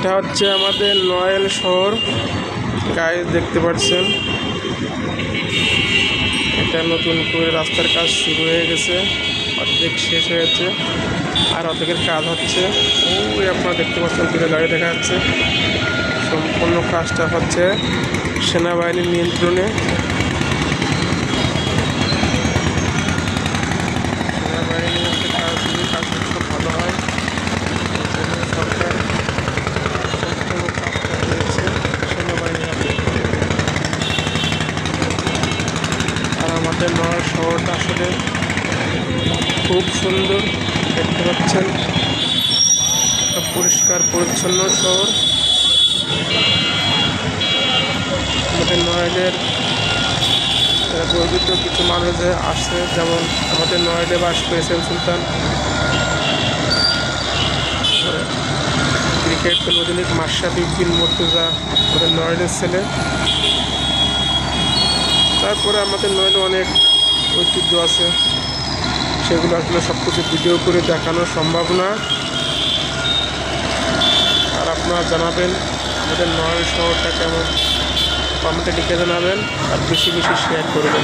এটা হচ্ছে আমাদের নড়াইল শহর গাইজ, দেখতে পাচ্ছেন এটা নতুন করে রাস্তার কাজ শুরু হয়ে গেছে, অর্ধেক শেষ হয়েছে আর অর্ধেকের কাজ হচ্ছে। ওই আপনারা দেখতে পাচ্ছেন দূরে গাড়ি দেখা যাচ্ছে। সম্পূর্ণ কাজটা হচ্ছে সেনাবাহিনীর নিয়ন্ত্রণে। সেনাবাহিনীর মধ্যে কাজ যদি কাজটা খুব ভালো হয়, সরকার সম্পূর্ণ কাজটা দিয়েছে সেনাবাহিনীর হাতে। আর আমাদের নড়াইল শহরটা আসলে খুব সুন্দর, দেখতে পাচ্ছেন একটা পরিষ্কার পরিচ্ছন্ন শহর। আমাদের নড়াইলের গর্বিত কিছু মানুষ আসছে, যেমন আমাদের নড়াইলে বাস করেছেন সুলতান, ক্রিকেট অধিনায়ক মাশরাফি বিন মুর্তজা আমাদের নড়াইলের ছেলে। তারপরে আমাদের নড়াইলে অনেক ঐতিহ্য আছে, সেগুলো আসলে সব কিছু ভিডিও করে দেখানো সম্ভব না। আর আপনারা জানাবেন আমাদের নড়াইল শহরটা কেমন, কমেন্টে লিখে জানাবেন আর বেশি বেশি শেয়ার করবেন।